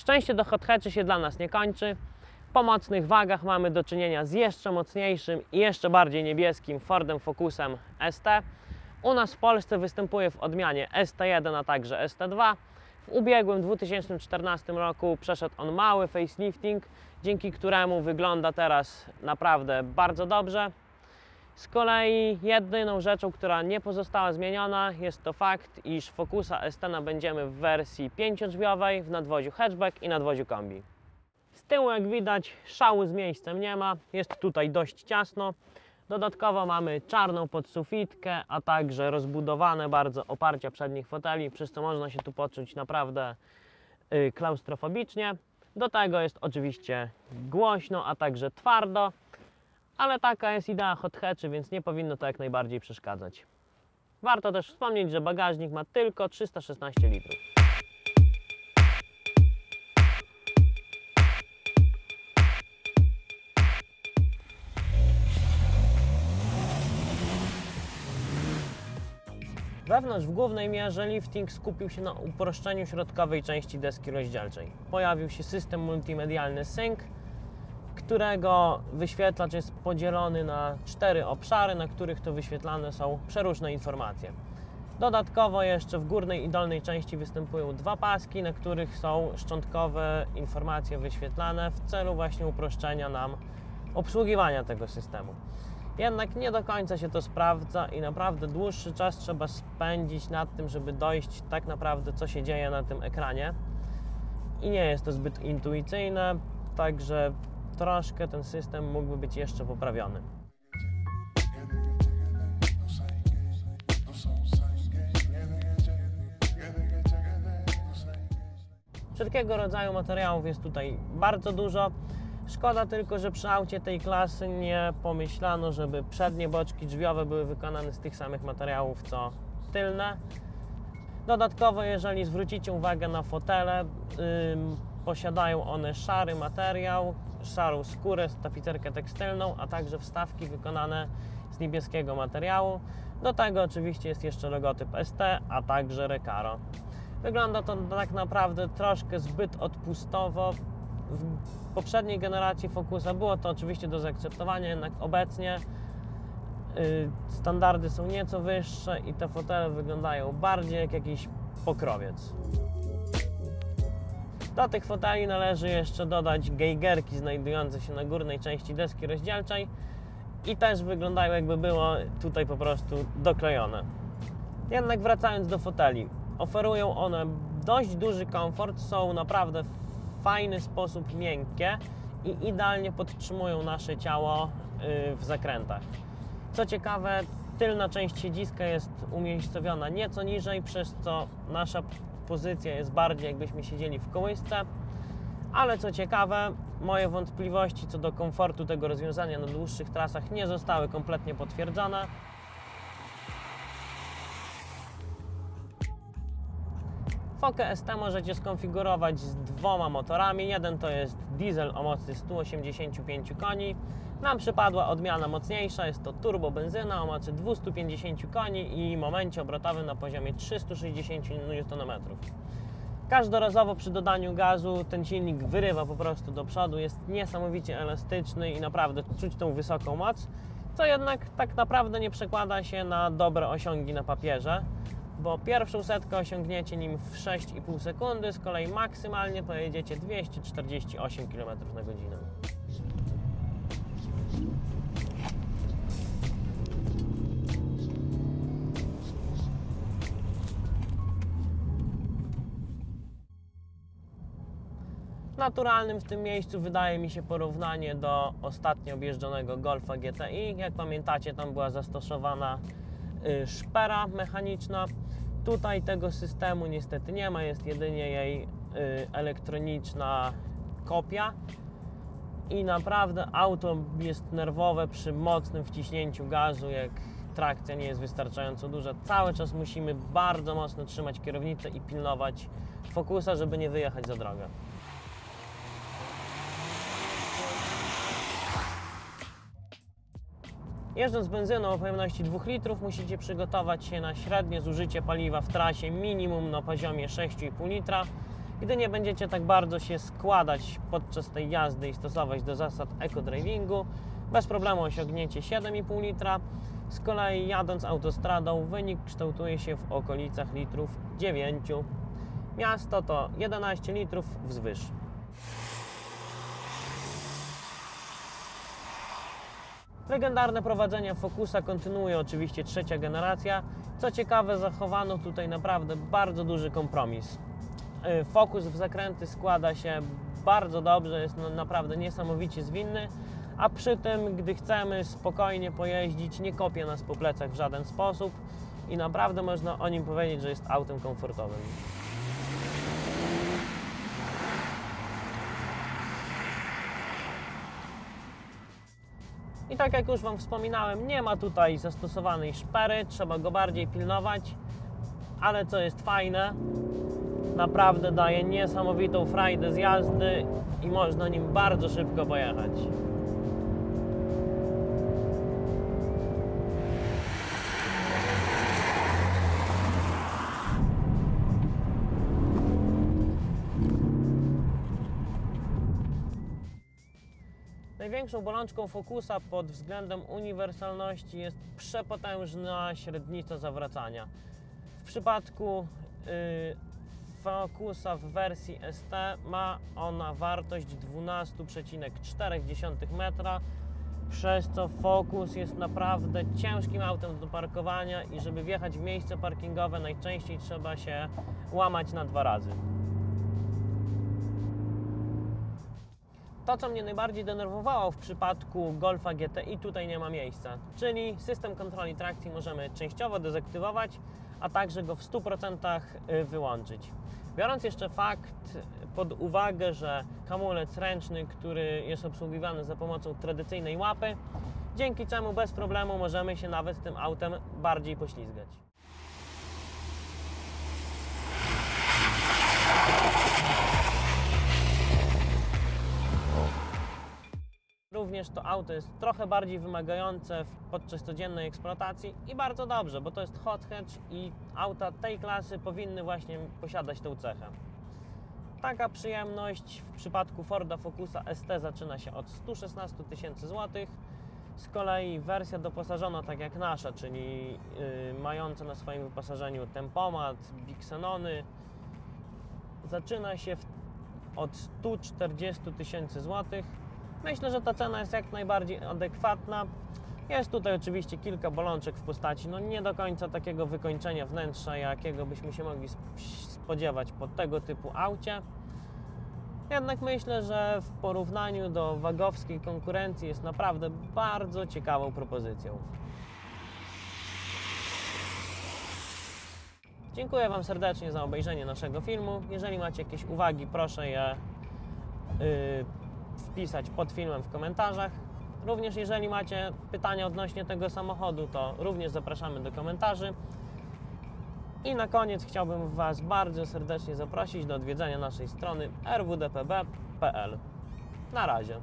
Szczęście do hot hatchy się dla nas nie kończy. Po mocnych wagach mamy do czynienia z jeszcze mocniejszym i jeszcze bardziej niebieskim Fordem Focusem ST. U nas w Polsce występuje w odmianie ST1, a także ST2. W ubiegłym 2014 roku przeszedł on mały facelifting, dzięki któremu wygląda teraz naprawdę bardzo dobrze. Z kolei jedyną rzeczą, która nie pozostała zmieniona, jest to fakt, iż Focusa ST nabędziemy w wersji 5-drzwiowej, w nadwoziu hatchback i nadwoziu kombi. Z tyłu, jak widać, szału z miejscem nie ma, jest tutaj dość ciasno. Dodatkowo mamy czarną podsufitkę, a także rozbudowane bardzo oparcia przednich foteli, przez co można się tu poczuć naprawdę klaustrofobicznie. Do tego jest oczywiście głośno, a także twardo, ale taka jest idea hot hatchy, więc nie powinno to jak najbardziej przeszkadzać. Warto też wspomnieć, że bagażnik ma tylko 316 litrów. Wewnątrz w głównej mierze lifting skupił się na uproszczeniu środkowej części deski rozdzielczej. Pojawił się system multimedialny Sync, którego wyświetlacz jest podzielony na 4 obszary, na których to wyświetlane są przeróżne informacje. Dodatkowo jeszcze w górnej i dolnej części występują 2 paski, na których są szczątkowe informacje wyświetlane w celu właśnie uproszczenia nam obsługiwania tego systemu. Jednak nie do końca się to sprawdza i naprawdę dłuższy czas trzeba spędzić nad tym, żeby dojść tak naprawdę, co się dzieje na tym ekranie. I nie jest to zbyt intuicyjne, także troszkę ten system mógłby być jeszcze poprawiony. Wszelkiego rodzaju materiałów jest tutaj bardzo dużo. Szkoda tylko, że przy aucie tej klasy nie pomyślano, żeby przednie boczki drzwiowe były wykonane z tych samych materiałów co tylne. Dodatkowo, jeżeli zwrócicie uwagę na fotele, posiadają one szary materiał, szarą skórę, tapicerkę tekstylną, a także wstawki wykonane z niebieskiego materiału. Do tego oczywiście jest jeszcze logotyp ST, a także Recaro. Wygląda to tak naprawdę troszkę zbyt odpustowo. W poprzedniej generacji Focusa było to oczywiście do zaakceptowania, jednak obecnie standardy są nieco wyższe i te fotele wyglądają bardziej jak jakiś pokrowiec. Do tych foteli należy jeszcze dodać gejgerki znajdujące się na górnej części deski rozdzielczej i też wyglądają, jakby było tutaj po prostu doklejone. Jednak wracając do foteli, oferują one dość duży komfort, są naprawdę w fajny sposób miękkie i idealnie podtrzymują nasze ciało w zakrętach. Co ciekawe, tylna część siedziska jest umiejscowiona nieco niżej, przez co nasza pozycja jest bardziej, jakbyśmy siedzieli w kołysce. Ale co ciekawe, moje wątpliwości co do komfortu tego rozwiązania na dłuższych trasach nie zostały kompletnie potwierdzone. Fokę ST możecie skonfigurować z 2 motorami. Jeden to jest diesel o mocy 185 koni. Nam przypadła odmiana mocniejsza, jest to turbo benzyna o mocy 250 koni i momencie obrotowym na poziomie 360 Nm. Każdorazowo przy dodaniu gazu ten silnik wyrywa po prostu do przodu, jest niesamowicie elastyczny i naprawdę czuć tą wysoką moc, co jednak tak naprawdę nie przekłada się na dobre osiągi na papierze, bo pierwszą setkę osiągniecie nim w 6,5 sekundy, z kolei maksymalnie pojedziecie 248 km/h. Naturalnym w tym miejscu wydaje mi się porównanie do ostatnio objeżdżonego Golfa GTI. Jak pamiętacie, tam była zastosowana szpera mechaniczna. Tutaj tego systemu niestety nie ma, jest jedynie jej elektroniczna kopia. I naprawdę auto jest nerwowe przy mocnym wciśnięciu gazu, jak trakcja nie jest wystarczająco duża. Cały czas musimy bardzo mocno trzymać kierownicę i pilnować Focusa, żeby nie wyjechać za drogę. Jeżdżąc benzyną o pojemności 2 litrów musicie przygotować się na średnie zużycie paliwa w trasie minimum na poziomie 6,5 litra. gdy nie będziecie tak bardzo się składać podczas tej jazdy i stosować do zasad eco-drivingu, bez problemu osiągniecie 7,5 litra. Z kolei jadąc autostradą wynik kształtuje się w okolicach litrów 9. Miasto to 11 litrów wzwyż. Legendarne prowadzenie Focusa kontynuuje oczywiście trzecia generacja. Co ciekawe, zachowano tutaj naprawdę bardzo duży kompromis. Focus w zakręty składa się bardzo dobrze, jest naprawdę niesamowicie zwinny, a przy tym, gdy chcemy spokojnie pojeździć, nie kopie nas po plecach w żaden sposób i naprawdę można o nim powiedzieć, że jest autem komfortowym. I tak jak już Wam wspominałem, nie ma tutaj zastosowanej szpery, trzeba go bardziej pilnować, ale co jest fajne, naprawdę daje niesamowitą frajdę z jazdy i można nim bardzo szybko pojechać. Największą bolączką Focusa pod względem uniwersalności jest przepotężna średnica zawracania. W przypadku Focusa w wersji ST ma ona wartość 12,4 metra, przez co Focus jest naprawdę ciężkim autem do parkowania i żeby wjechać w miejsce parkingowe najczęściej trzeba się łamać na 2 razy. To, co mnie najbardziej denerwowało w przypadku Golfa GTI, tutaj nie ma miejsca, czyli system kontroli trakcji możemy częściowo dezaktywować, a także go w 100% wyłączyć. Biorąc jeszcze fakt pod uwagę, że hamulec ręczny, który jest obsługiwany za pomocą tradycyjnej łapy, dzięki czemu bez problemu możemy się nawet tym autem bardziej poślizgać. Również to auto jest trochę bardziej wymagające podczas codziennej eksploatacji i bardzo dobrze, bo to jest hot hatch i auta tej klasy powinny właśnie posiadać tę cechę. Taka przyjemność w przypadku Forda Focusa ST zaczyna się od 116 tysięcy złotych. Z kolei wersja doposażona tak jak nasza, czyli mająca na swoim wyposażeniu tempomat, biksenony, zaczyna się od 140 tysięcy złotych. Myślę, że ta cena jest jak najbardziej adekwatna. Jest tutaj oczywiście kilka bolączek w postaci nie do końca takiego wykończenia wnętrza, jakiego byśmy się mogli spodziewać po tego typu aucie. Jednak myślę, że w porównaniu do wagowskiej konkurencji jest naprawdę bardzo ciekawą propozycją. Dziękuję Wam serdecznie za obejrzenie naszego filmu. Jeżeli macie jakieś uwagi, proszę je wpisać pod filmem w komentarzach. Również jeżeli macie pytania odnośnie tego samochodu, to również zapraszamy do komentarzy. I na koniec chciałbym Was bardzo serdecznie zaprosić do odwiedzenia naszej strony rwdpb.pl. Na razie.